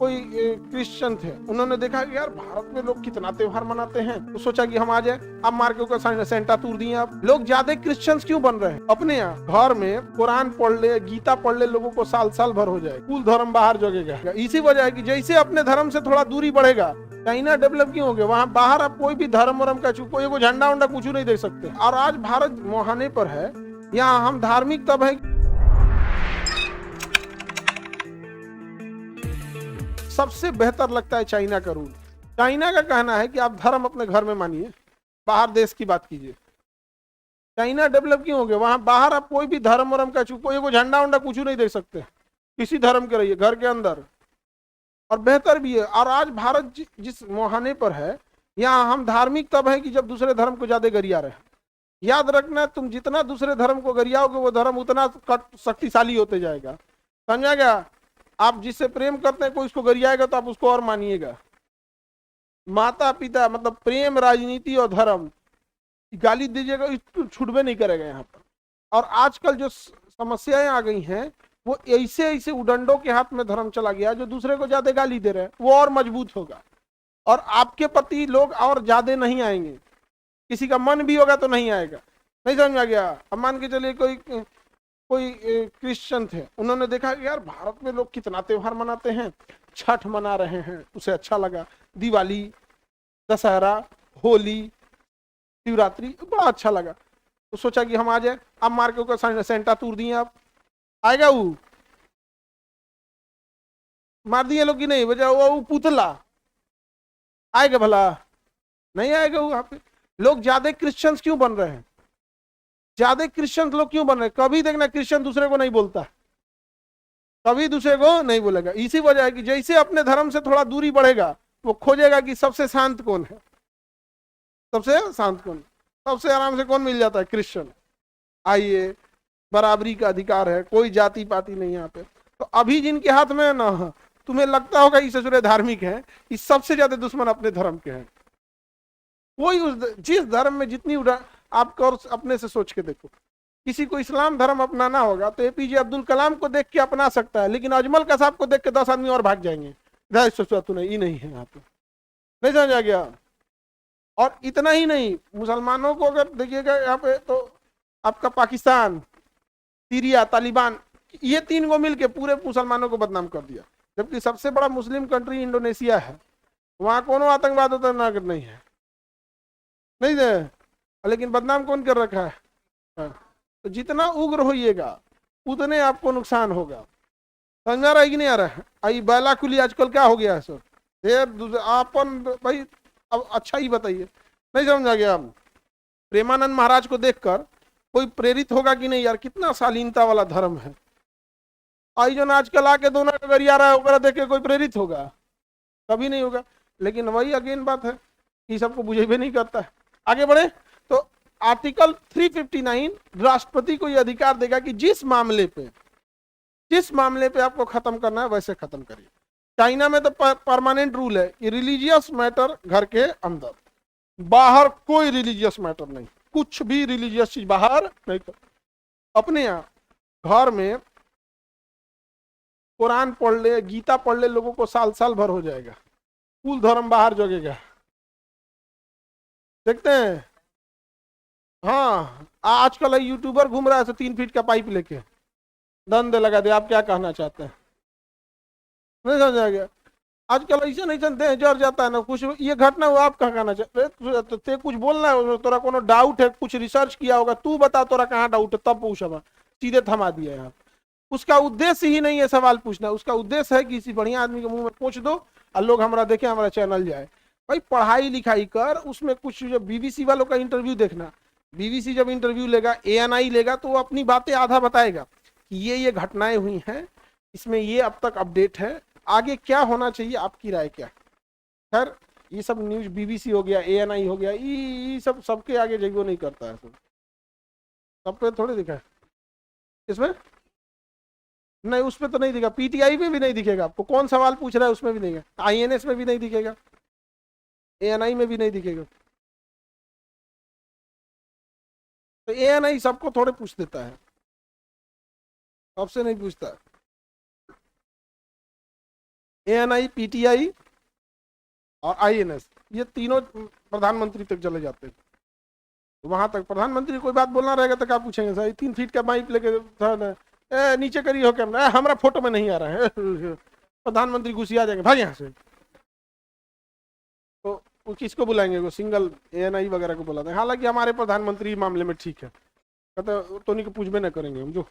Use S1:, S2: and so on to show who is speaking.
S1: कोई क्रिश्चियन थे, उन्होंने देखा कि यार भारत में लोग कितना त्योहार मनाते हैं, तो सोचा कि हम आ जाए। अब मार के ऊपर सेंटा तूर दिए। अब लोग ज्यादा क्रिश्चियंस क्यों बन रहे हैं? अपने यहाँ घर में कुरान पढ़ ले, गीता पढ़ ले, लोगों को साल साल भर हो जाए, कुल धर्म बाहर जगेगा। इसी वजह है कि जैसे अपने धर्म से थोड़ा दूरी बढ़ेगा, चाइना डेवलप क्यों हो गया? वहां बाहर आप कोई भी धर्म वरम का कोई वो झंडा उंडा कुछ नहीं देख सकते। और आज भारत मुहाने पर है, यहाँ हम धार्मिक तब है सबसे बेहतर लगता है चाइना का रूल। चाइना का कहना है कि आप धर्म अपने घर में मानिए, बाहर देश की बात कीजिए। चाइना डेवलप क्यों हो गया? वहां बाहर आप कोई भी धर्म वरम का कोई वो झंडा उंडा कुछ नहीं देख सकते, किसी धर्म के रहिए घर के अंदर, और बेहतर भी है। और आज भारत जिस मुहाने पर है, यहाँ हम धार्मिक तब है कि जब दूसरे धर्म को ज्यादा गरिया रहे। याद रखना, तुम जितना दूसरे धर्म को गरियाओगे वो धर्म उतना शक्तिशाली होते जाएगा। समझा गया? आप जिससे प्रेम करते हैं कोई उसको गरियाएगा तो आप उसको और मानिएगा। माता पिता मतलब प्रेम, राजनीति और धर्म, गाली दीजिएगा छूटबे नहीं करेगा यहाँ पर। और आजकल जो समस्याएं आ गई हैं, वो ऐसे ऐसे उडंडों के हाथ में धर्म चला गया, जो दूसरे को ज्यादा गाली दे रहे हैं वो और मजबूत होगा, और आपके प्रति लोग और ज्यादा नहीं आएंगे। किसी का मन भी होगा तो नहीं आएगा। नहीं समझ में आ गया? अब मान के चलिए कोई क्रिश्चियन थे, उन्होंने देखा कि यार भारत में लोग कितना त्योहार मनाते हैं, छठ मना रहे हैं, उसे अच्छा लगा। दिवाली, दशहरा, होली, शिवरात्रि, बड़ा अच्छा लगा, तो सोचा कि हम आ जाए। अब मार के ऊपर सेंटा तूर दिए। अब आएगा वो? मार दिए लोग कि नहीं? बचा वो पुतला आएगा भला? नहीं आएगा वो। यहाँ पे लोग ज्यादा क्रिश्चियंस क्यों बन रहे हैं? ज्यादा क्रिश्चियन लोग क्यों बन रहे हैं? कभी देखना क्रिश्चियन दूसरे को नहीं बोलता, कभी दूसरे को नहीं बोलेगा। इसी वजह है कि जैसे अपने धर्म से थोड़ा दूरी बढ़ेगा, वो खोजेगा कि सबसे शांत कौन है, सबसे शांत कौन, सबसे आराम से कौन मिल जाता है? क्रिश्चियन। आइए, बराबरी का अधिकार है, कोई जाति पाति नहीं यहाँ पे। तो अभी जिनके हाथ में है ना, तुम्हें लगता होगा ये ससुरे धार्मिक है, इस सबसे ज्यादा दुश्मन अपने धर्म के हैं। कोई जिस धर्म में जितनी आप और अपने से सोच के देखो, किसी को इस्लाम धर्म अपनाना होगा तो एपीजे अब्दुल कलाम को देख के अपना सकता है, लेकिन अजमल कसाब को देख के 10 आदमी और भाग जाएंगे। तू नहीं, नहीं है यहाँ पे। नहीं समझ आ गया? और इतना ही नहीं, मुसलमानों को अगर देखिएगा यहाँ पे, तो आपका पाकिस्तान, सीरिया, तालिबान, ये 3 को मिलके पूरे मुसलमानों को बदनाम कर दिया। जबकि सबसे बड़ा मुस्लिम कंट्री इंडोनेशिया है, वहां कौन आतंकवाद होता नहीं है, नहीं है, लेकिन बदनाम कौन कर रखा है? तो जितना उग्र होइएगा उतने आपको नुकसान होगा। समझ आ रहा है कि नहीं आ रहा है? आई बैला कुली आजकल क्या हो गया है सर? देर अपन भाई अब अच्छा ही बताइए। नहीं समझ आ गया? प्रेमानंद महाराज को देखकर कोई प्रेरित होगा कि नहीं? यार कितना शालीनता वाला धर्म है। आई जो आजकल आके दोनों का गरिया रहा है, वगैरह देख के कोई प्रेरित होगा? कभी नहीं होगा। लेकिन वही अगेन बात है कि सबको बुझे भी नहीं करता है। आगे बढ़े तो आर्टिकल 359 राष्ट्रपति को यह अधिकार देगा कि जिस मामले पे आपको खत्म करना है वैसे खत्म करिए। चाइना में तो परमानेंट रूल है कि रिलीजियस मैटर घर के अंदर, बाहर कोई रिलीजियस मैटर नहीं, कुछ भी रिलीजियस चीज बाहर नहीं कर। अपने यहाँ घर में कुरान पढ़ ले, गीता पढ़ ले, लोगों को साल साल भर हो जाएगा, कुल धर्म बाहर जगेगा। देखते हैं। हाँ, आजकल यूट्यूबर घूम रहा है 3 फीट का पाइप लेके, धंधे लगा दे। आप क्या कहना चाहते हैं? नहीं समझ आ गया? आजकल ऐसे नहीं चलते हैं, जर जाता है ना कुछ, ये घटना हुआ, आप क्या कहना चाहते? ते कुछ बोलना है, तोरा कोनो डाउट है, कुछ रिसर्च किया होगा, तू बता तोरा कहाँ डाउट है, तब पूछ। सीधे थमा दिया यहाँ। उसका उद्देश्य ही नहीं है सवाल पूछना, उसका उद्देश्य है कि किसी बढ़िया आदमी के मुंह में पूछ दो और लोग हमारा देखे, हमारा चैनल जाए। भाई पढ़ाई लिखाई कर, उसमें कुछ जो बीबीसी वालों का इंटरव्यू देखना, बीबीसी जब इंटरव्यू लेगा, एएनआई लेगा, तो वो अपनी बातें आधा बताएगा कि ये घटनाएं हुई हैं, इसमें ये अब तक अपडेट है, आगे क्या होना चाहिए, आपकी राय क्या? खैर ये सब न्यूज बीबीसी हो गया, एएनआई हो गया, ये सब सबके आगे जगह नहीं करता है, सब पे थोड़े दिखा है। इसमें नहीं, उस पर तो नहीं दिखा, पीटीआई में भी नहीं दिखेगा आपको, कौन सवाल पूछ रहा है उसमें भी नहीं है, आईएनएस में भी नहीं दिखेगा, एएनआई में भी नहीं दिखेगा। तो एएनआई सबको थोड़े पूछ देता है, सबसे नहीं पूछता। ANI, PTI और INS, ये तीनों प्रधानमंत्री तक चले जाते हैं। वहां तक प्रधानमंत्री कोई बात बोलना रहेगा तो क्या पूछेंगे, सर 3 फीट का माइक लेके नीचे करिए हो कैमरा, हमारा फोटो में नहीं आ रहा है प्रधानमंत्री घुसिया जाएंगे, भाग यहाँ से। तो वो किसको बुलाएंगे, वो सिंगल ANI वगैरह को बुलाते हैं। हालांकि हमारे प्रधानमंत्री मामले में ठीक है, कहते तो नहीं पूछबे न करेंगे हम जो